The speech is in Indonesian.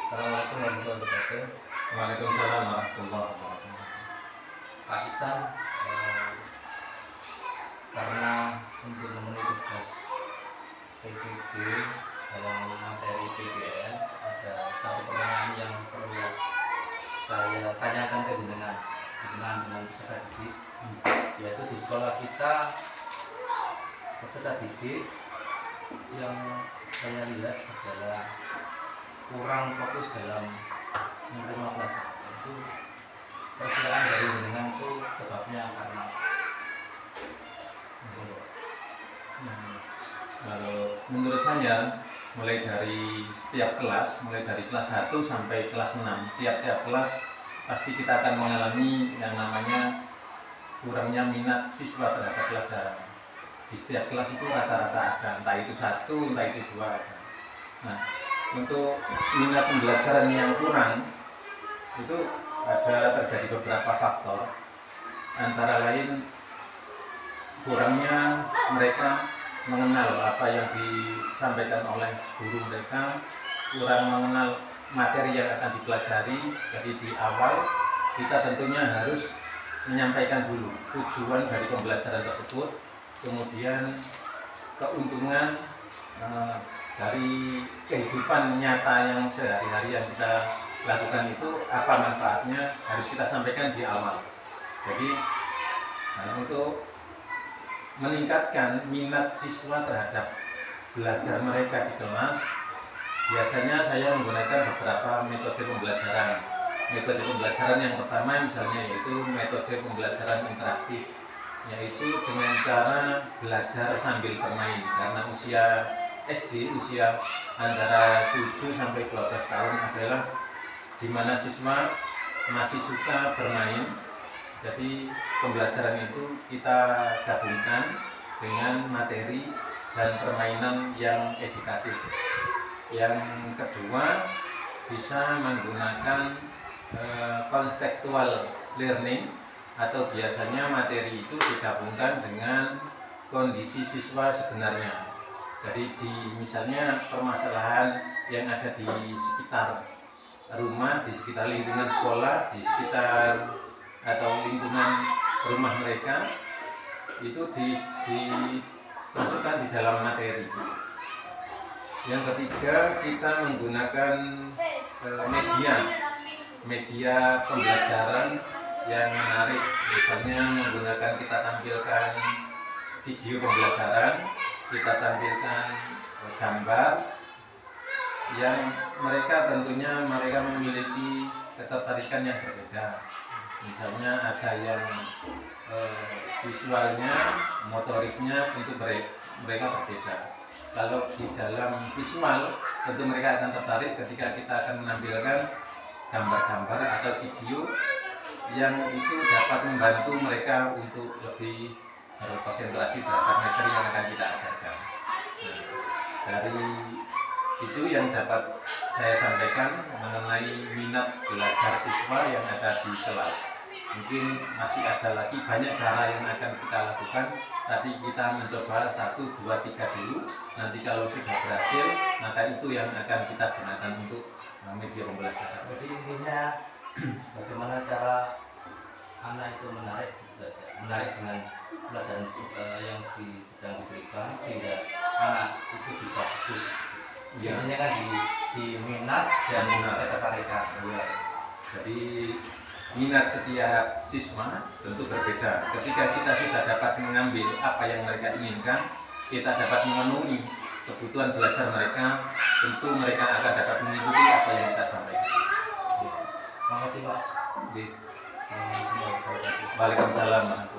Assalamualaikum warahmatullahi wabarakatuh. Waalaikumsalam warahmatullahi wabarakatuh. Pak Ihsan, karena untuk memenuhi tugas PBB dalam materi PBN, ada satu pertanyaan yang perlu saya tanyakan ke jenengan dengan peserta didik, yaitu di sekolah kita peserta didik yang saya lihat adalah kurang fokus dalam menerima pelajaran. Itu perkiraan dari jenengan itu sebabnya karena Kalau menurut saya, mulai dari setiap kelas, mulai dari kelas 1 sampai kelas 6, tiap-tiap kelas pasti kita akan mengalami yang namanya kurangnya minat siswa terhadap pelajaran. Di setiap kelas itu rata-rata ada, entah itu 1, entah itu 2 ada. Nah, untuk minat pembelajaran yang kurang itu ada terjadi beberapa faktor, antara lain kurangnya mereka mengenal apa yang disampaikan oleh guru mereka, kurang mengenal materi yang akan dipelajari. Jadi di awal kita tentunya harus menyampaikan dulu tujuan dari pembelajaran tersebut, kemudian keuntungan dari kehidupan nyata yang sehari-hari yang kita lakukan itu apa manfaatnya, harus kita sampaikan di awal. Jadi untuk meningkatkan minat siswa terhadap belajar mereka di kelas, biasanya saya menggunakan beberapa metode pembelajaran. Metode pembelajaran yang pertama misalnya yaitu metode pembelajaran interaktif, yaitu dengan cara belajar sambil bermain. Karena usia SD, usia antara 7 sampai 12 tahun adalah di mana siswa masih suka bermain. Jadi pembelajaran itu kita gabungkan dengan materi dan permainan yang edukatif. Yang kedua, bisa menggunakan konseptual learning, atau biasanya materi itu digabungkan dengan kondisi siswa sebenarnya. Jadi misalnya permasalahan yang ada di sekitar rumah, di sekitar lingkungan sekolah, di sekitar atau lingkungan rumah mereka, itu dimasukkan di dalam materi. Yang ketiga, kita menggunakan media pembelajaran yang menarik. Misalnya menggunakan, kita tampilkan video pembelajaran, kita tampilkan gambar yang mereka tentunya memiliki ketertarikan yang berbeda. Misalnya ada yang visualnya, motoriknya tentu mereka berbeda. Kalau di dalam visual tentu mereka akan tertarik ketika kita akan menampilkan gambar-gambar atau video yang itu dapat membantu mereka untuk lebih berkonsentrasi terhadap materi yang akan kita ajarkan. Nah, dari itu yang dapat saya sampaikan mengenai minat belajar siswa yang ada di kelas. Mungkin masih ada lagi banyak cara yang akan kita lakukan, tapi kita mencoba 1, 2, 3 dulu. Nanti kalau sudah berhasil, maka itu yang akan kita gunakan untuk media pembelajaran. Jadi intinya bagaimana cara anak itu menarik dengan pelajaran yang sedang diberikan, sehingga anak itu bisa fokus. Intinya kan di minat dan ketertarikan. Ya. Jadi minat setiap siswa tentu berbeda. Ketika kita sudah dapat mengambil apa yang mereka inginkan, kita dapat memenuhi kebutuhan belajar mereka, tentu mereka akan dapat mengikuti apa yang kita sampaikan. Terima kasih Pak. Waalaikumsalam.